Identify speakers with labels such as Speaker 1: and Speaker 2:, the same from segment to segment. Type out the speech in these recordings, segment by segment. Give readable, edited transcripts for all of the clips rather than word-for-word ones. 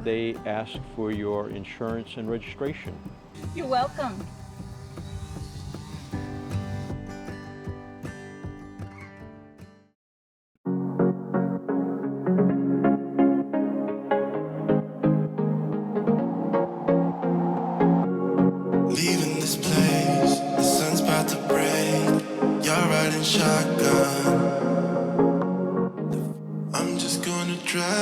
Speaker 1: they ask for your insurance and registration.
Speaker 2: You're welcome.
Speaker 3: Leaving this place, the sun's about to break. You're riding shotgun. I'm just gonna drive.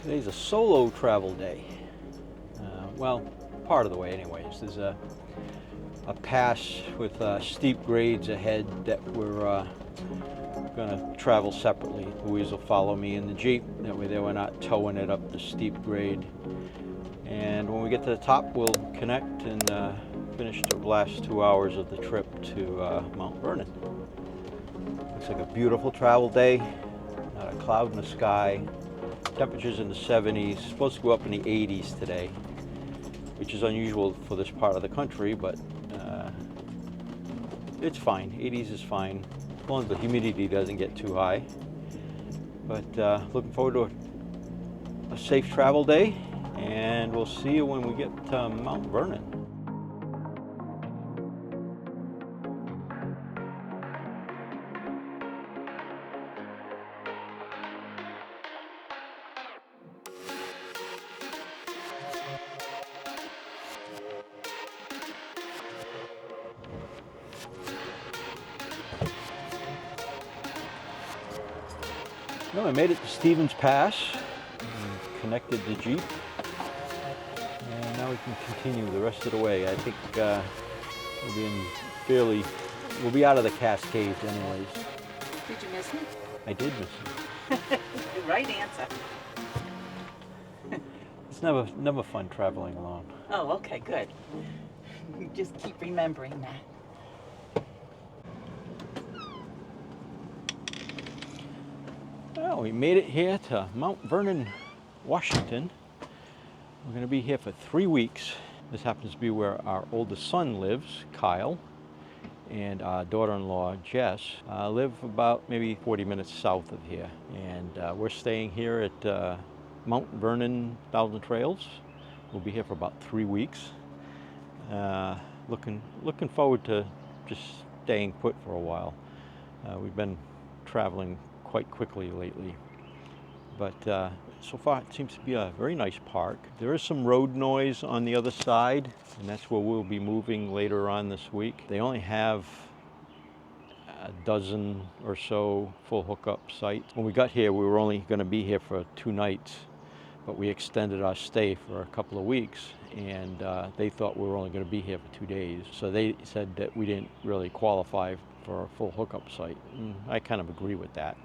Speaker 1: Today's a solo travel day. Well, part of the way anyways. There's a pass with steep grades ahead that we're going to travel separately. Louise will follow me in the Jeep. That way we're not towing it up the steep grade. And when we get to the top, we'll connect and finish the last 2 hours of the trip to Mount Vernon. Looks like a beautiful travel day. Not a cloud in the sky. Temperatures in the 70s, supposed to go up in the 80s today, which is unusual for this part of the country, but it's fine. 80s is fine, as long as the humidity doesn't get too high. But looking forward to a safe travel day, and we'll see you when we get to Mount Vernon. No, I made it to Stevens Pass, connected the Jeep, and now we can continue the rest of the way. I think we'll be out of the Cascades anyways.
Speaker 2: Did you miss me?
Speaker 1: I did miss you.
Speaker 2: Right answer.
Speaker 1: It's never fun traveling alone.
Speaker 2: Oh, okay, good. You just keep remembering that.
Speaker 1: Well, we made it here to Mount Vernon, Washington. We're going to be here for 3 weeks. This happens to be where our oldest son lives, Kyle, and our daughter-in-law, Jess, live about maybe 40 minutes south of here. And we're staying here at Mount Vernon Thousand Trails. We'll be here for about 3 weeks. Looking forward to just staying put for a while. We've been traveling quite quickly lately, but so far it seems to be a very nice park. There is some road noise on the other side, and that's where we'll be moving later on this week. They only have a dozen or so full hookup sites. When we got here, we were only going to be here for 2 nights, but we extended our stay for a couple of weeks, and they thought we were only going to be here for 2 days. So they said that we didn't really qualify for a full hookup site. And I kind of agree with that.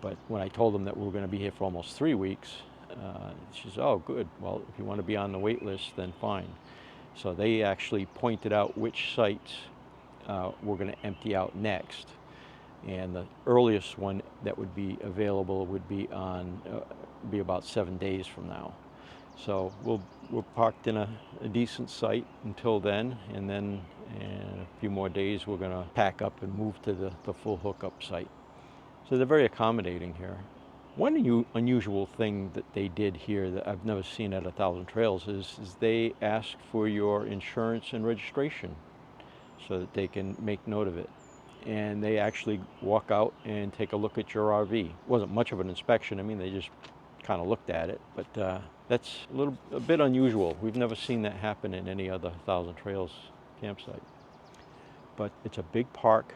Speaker 1: But when I told them that we were going to be here for almost 3 weeks, she said, oh, good. Well, if you want to be on the wait list, then fine. So they actually pointed out which sites we're going to empty out next. And the earliest one that would be available would be be about 7 days from now. So we're parked in a decent site until then, and then in a few more days we're going to pack up and move to the full hookup site. So they're very accommodating here. One unusual thing that they did here that I've never seen at 1,000 Trails is they ask for your insurance and registration so that they can make note of it. And they actually walk out and take a look at your RV. It wasn't much of an inspection. I mean, they just kind of looked at it, but that's a bit unusual. We've never seen that happen in any other 1,000 Trails campsite. But it's a big park.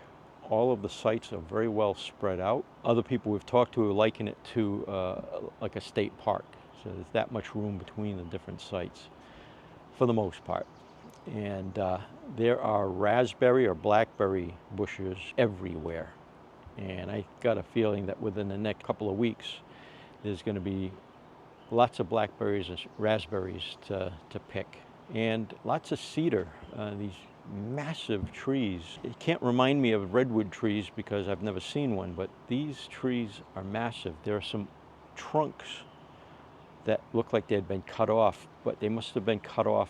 Speaker 1: All of the sites are very well spread out. Other people we've talked to liken it to like a state park. So there's that much room between the different sites for the most part. And there are raspberry or blackberry bushes everywhere. And I got a feeling that within the next couple of weeks, there's going to be lots of blackberries and raspberries to pick. And lots of cedar, these massive trees. It can't remind me of redwood trees because I've never seen one, but these trees are massive. There are some trunks that look like they had been cut off, but they must have been cut off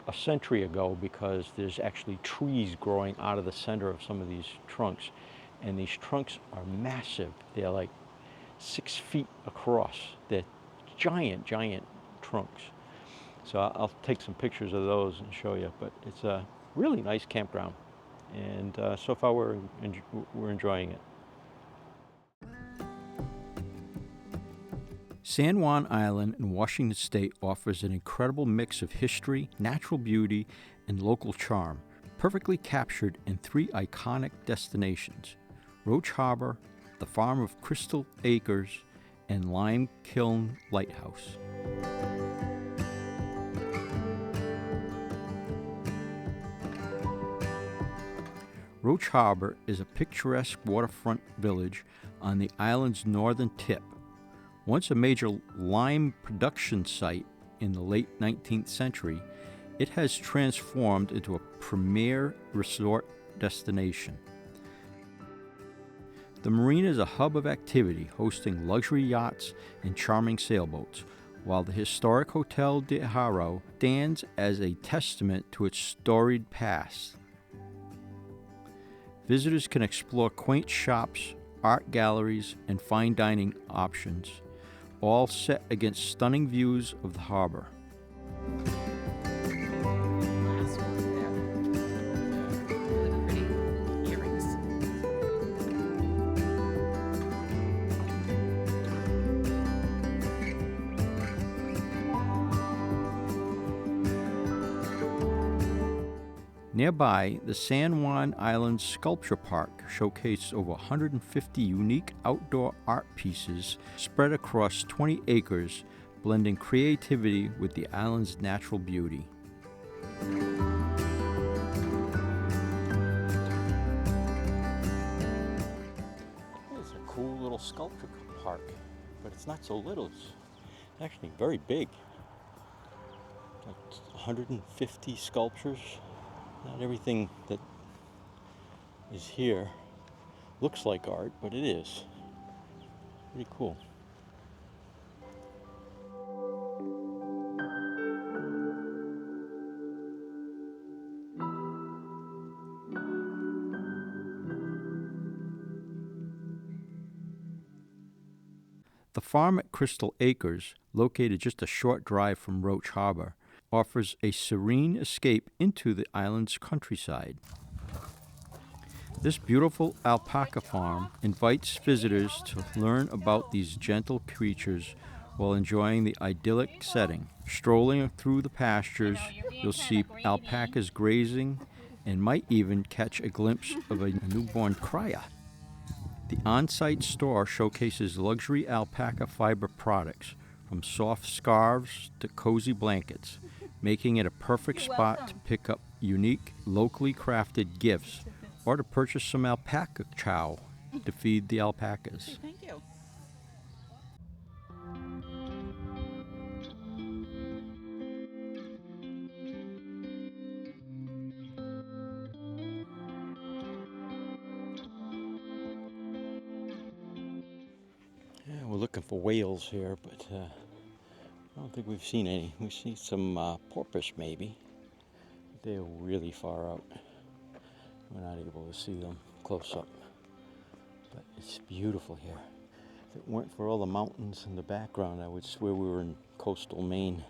Speaker 1: a century ago because there's actually trees growing out of the center of some of these trunks. and these trunks are massive. They're like 6 feet across. They're giant, giant trunks. So I'll take some pictures of those and show you, but it's a really nice campground. And so far we're enjoying it. San Juan Island in Washington State offers an incredible mix of history, natural beauty, and local charm, perfectly captured in 3 iconic destinations: Roche Harbor, the farm of Krystal Acres, and Lime Kiln Lighthouse. Roche Harbor is a picturesque waterfront village on the island's northern tip. Once a major lime production site in the late 19th century, it has transformed into a premier resort destination. The marina is a hub of activity, hosting luxury yachts and charming sailboats, while the historic Hotel de Haro stands as a testament to its storied past. Visitors can explore quaint shops, art galleries, and fine dining options, all set against stunning views of the harbor.
Speaker 2: Last one there. Really pretty earrings.
Speaker 1: Nearby, the San Juan Island Sculpture Park showcased over 150 unique outdoor art pieces spread across 20 acres, blending creativity with the island's natural beauty. It's a cool little sculpture park, but it's not so little. It's actually very big. Like 150 sculptures. Not everything that is here looks like art, but it is. Pretty cool. The farm at Krystal Acres, located just a short drive from Roche Harbor, offers a serene escape into the island's countryside. This beautiful alpaca farm invites visitors to learn about these gentle creatures while enjoying the idyllic setting. Strolling through the pastures, you'll see alpacas grazing and might even catch a glimpse of a newborn cria. The on-site store showcases luxury alpaca fiber products, from soft scarves to cozy blankets, making it a perfect spot to pick up unique, locally crafted gifts or to purchase some alpaca chow to feed the alpacas.
Speaker 2: Thank you.
Speaker 1: Yeah, we're looking for whales here, but I don't think we've seen any. We've seen some porpoise maybe. They're really far out. We're not able to see them close up. But it's beautiful here. If it weren't for all the mountains in the background, I would swear we were in coastal Maine.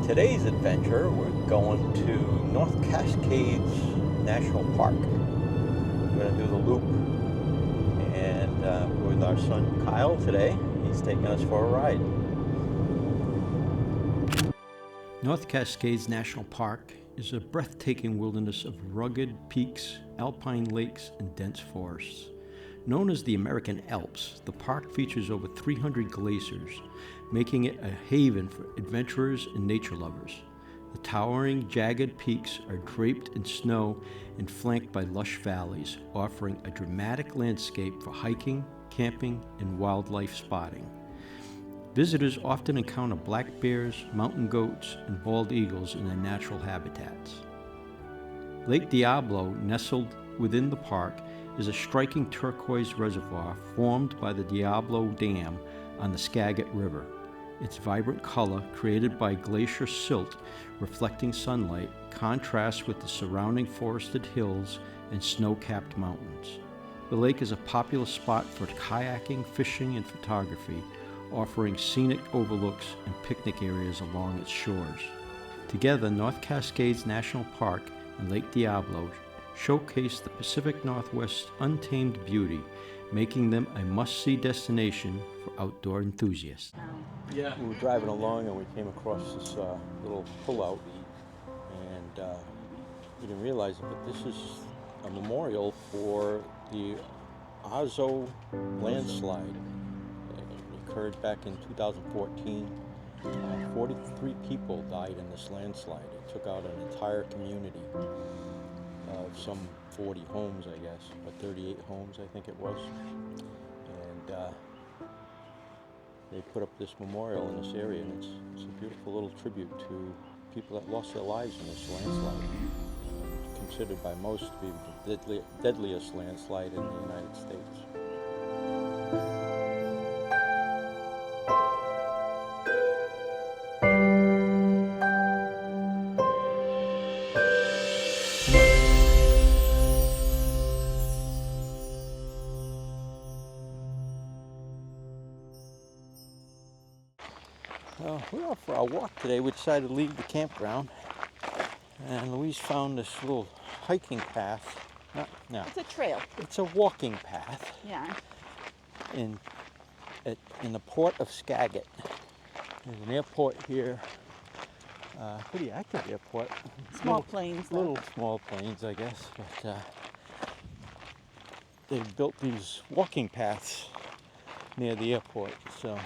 Speaker 1: Today's adventure, we're going to North Cascades National Park. We're going to do the loop and we're with our son Kyle today. He's taking us for a ride. North Cascades National Park is a breathtaking wilderness of rugged peaks, alpine lakes, and dense forests. Known as the American Alps, the park features over 300 glaciers, making it a haven for adventurers and nature lovers. The towering, jagged peaks are draped in snow and flanked by lush valleys, offering a dramatic landscape for hiking, camping, and wildlife spotting. Visitors often encounter black bears, mountain goats, and bald eagles in their natural habitats. Lake Diablo, nestled within the park, is a striking turquoise reservoir formed by the Diablo Dam on the Sagit River. Its vibrant color, created by glacier silt reflecting sunlight, contrasts with the surrounding forested hills and snow-capped mountains. The lake is a popular spot for kayaking, fishing, and photography, offering scenic overlooks and picnic areas along its shores. Together, North Cascades National Park and Lake Diablo showcase the Pacific Northwest's untamed beauty, making them a must-see destination for outdoor enthusiasts.
Speaker 4: Yeah.
Speaker 1: We were driving along and we came across this little pullout, and we didn't realize it, but this is a memorial for the Oso Landslide. It occurred back in 2014. 43 people died in this landslide. It took out an entire community of some 40 homes, I guess, but 38 homes, I think it was. And they put up this memorial in this area, and it's a beautiful little tribute to people that lost their lives in this landslide. Considered by most to be the deadliest landslide in the United States. We're out for our walk today. We decided to leave the campground, and Louise found this little hiking path. No,
Speaker 2: It's a trail.
Speaker 1: it's a walking path
Speaker 2: Yeah.
Speaker 1: in the port of Sagit. There's an airport here, pretty active airport.
Speaker 2: Small planes. though.
Speaker 1: Little small planes, I guess, but they've built these walking paths near the airport, so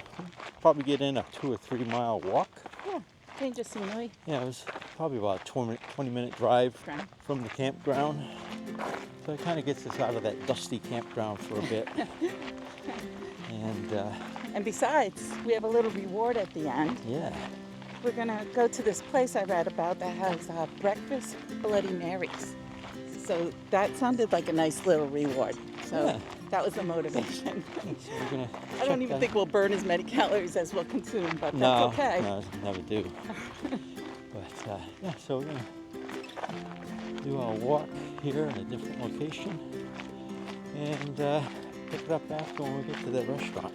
Speaker 1: probably get in a 2 or 3 mile walk.
Speaker 2: Yeah. Change of scenery.
Speaker 1: Yeah, it was probably about a 20-minute drive
Speaker 2: Ground.
Speaker 1: from the campground. So it kind of gets us out of that dusty campground for a bit.
Speaker 2: And besides, we have a little reward at the end.
Speaker 1: Yeah,
Speaker 2: We're gonna go to this place I read about that has breakfast Bloody Marys. So that sounded like a nice little reward. So
Speaker 1: Yeah.
Speaker 2: that was the motivation.
Speaker 1: so we're gonna.
Speaker 2: I don't even think we'll burn as many calories as we'll consume, but
Speaker 1: No,
Speaker 2: that's okay.
Speaker 1: no, never do. But yeah, so we're gonna do our walk here in a different location, and pick it up after when we get to the restaurant.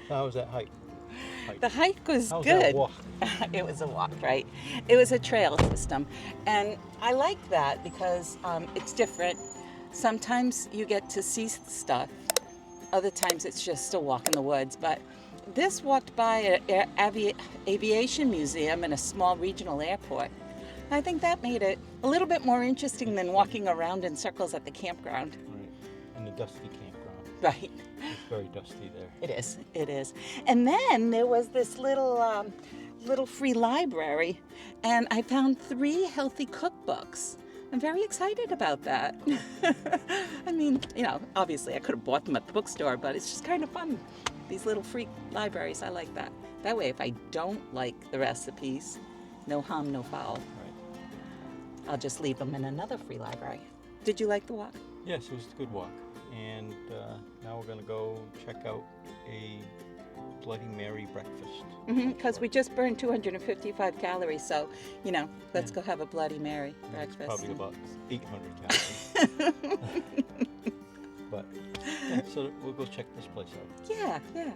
Speaker 1: How was that hike?
Speaker 2: The hike was
Speaker 1: How was
Speaker 2: good.
Speaker 1: that walk?
Speaker 2: It was a walk, right? It was a trail system. And I like that because it's different. Sometimes you get to see stuff. Other times it's just a walk in the woods. But this walked by an aviation museum and a small regional airport. I think that made it a little bit more interesting than walking around in circles at the campground.
Speaker 1: Right, in the dusty campground.
Speaker 2: Right.
Speaker 1: It's very dusty there.
Speaker 2: It is. And then there was this little free library, and I found 3 healthy cookbooks. I'm very excited about that. I mean, obviously I could have bought them at the bookstore, but it's just kind of fun. These little free libraries, I like that. That way, if I don't like the recipes, no harm, no foul.
Speaker 1: Right.
Speaker 2: I'll just leave them in another free library. Did you like the walk?
Speaker 1: Yes, it was a good walk. and now we're going to go check out a Bloody Mary breakfast.
Speaker 2: Because we just burned 255 calories, so, you know, let's go have a Bloody Mary breakfast.
Speaker 1: It's probably about 800 calories. But, yeah, so we'll go check this place out.
Speaker 2: Yeah, yeah.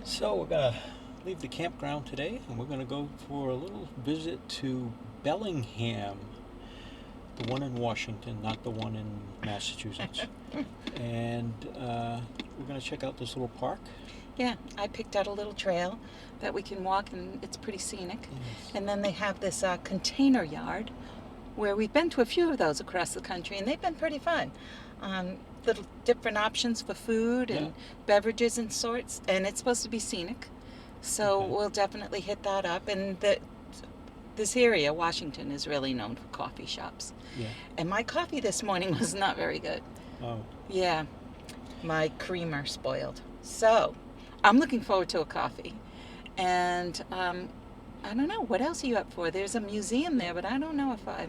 Speaker 1: So we're going to leave the campground today, and we're going to go for a little visit to Bellingham, the one in Washington, not the one in Massachusetts. And we're going to check out this little park.
Speaker 2: Yeah, I picked out a little trail that we can walk, and it's pretty scenic.
Speaker 1: Yes.
Speaker 2: And then they have this container yard where we've been to a few of those across the country, and they've been pretty fun. Little different options for food and beverages and sorts, and it's supposed to be scenic. So we'll definitely hit that up. And this area, Washington, is really known for coffee shops.
Speaker 1: Yeah.
Speaker 2: And my coffee this morning was not very good.
Speaker 1: Oh.
Speaker 2: Yeah, my creamer spoiled. So I'm looking forward to a coffee. And I don't know, what else are you up for? There's a museum there, but I don't know if I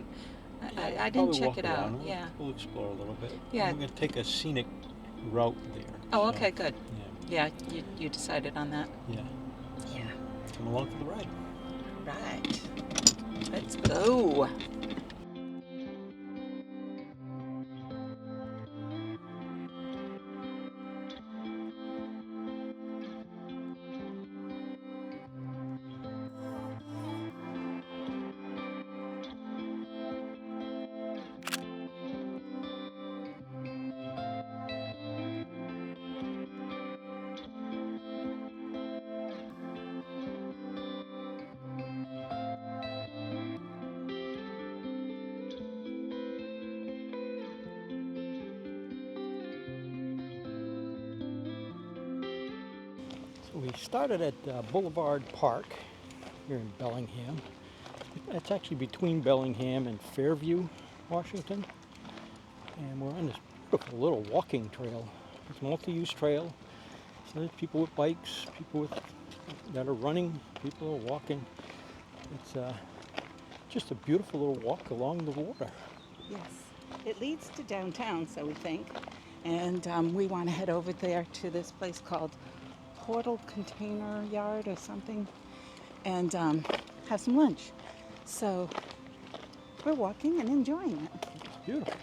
Speaker 2: didn't
Speaker 1: Probably
Speaker 2: check
Speaker 1: walk
Speaker 2: it
Speaker 1: around.
Speaker 2: out. Yeah.
Speaker 1: We'll explore a little bit.
Speaker 2: Yeah.
Speaker 1: We're going to take a scenic route there.
Speaker 2: Oh,
Speaker 1: so,
Speaker 2: okay, good.
Speaker 1: Yeah.
Speaker 2: Yeah, you decided on that.
Speaker 1: Yeah.
Speaker 2: Yeah.
Speaker 1: Come along for the ride.
Speaker 2: Right. Let's go.
Speaker 1: We started at Boulevard Park here in Bellingham. It's actually between Bellingham and Fairview, Washington. And we're on this beautiful little walking trail. It's a multi-use trail. So there's people with bikes, people that are running, people who are walking. It's just a beautiful little walk along the water.
Speaker 2: Yes. It leads to downtown, so we think. And we want to head over there to this place called Portal Container Yard or something, and have some lunch. So we're walking and enjoying it.
Speaker 1: It's beautiful.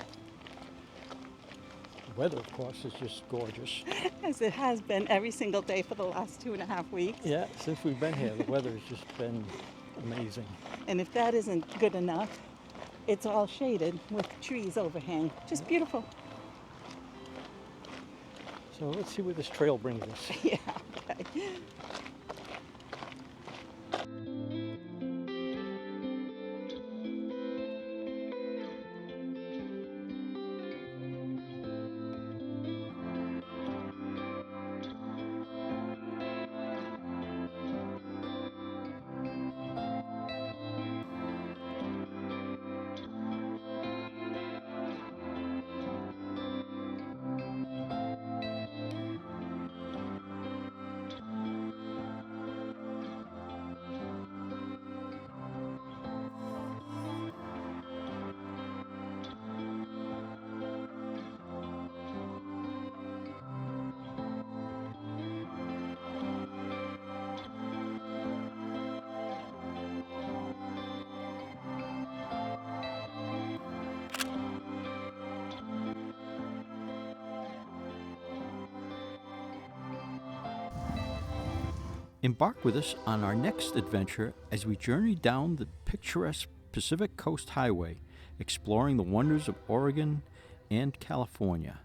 Speaker 1: The weather, of course, is just gorgeous.
Speaker 2: As it has been every single day for the last 2.5 weeks.
Speaker 1: Yeah, since we've been here, the weather has just been amazing.
Speaker 2: And if that isn't good enough, it's all shaded with trees overhang. Just beautiful.
Speaker 1: So let's see where this trail brings us.
Speaker 2: Yeah, okay.
Speaker 1: Embark with us on our next adventure as we journey down the picturesque Pacific Coast Highway, exploring the wonders of Oregon and California.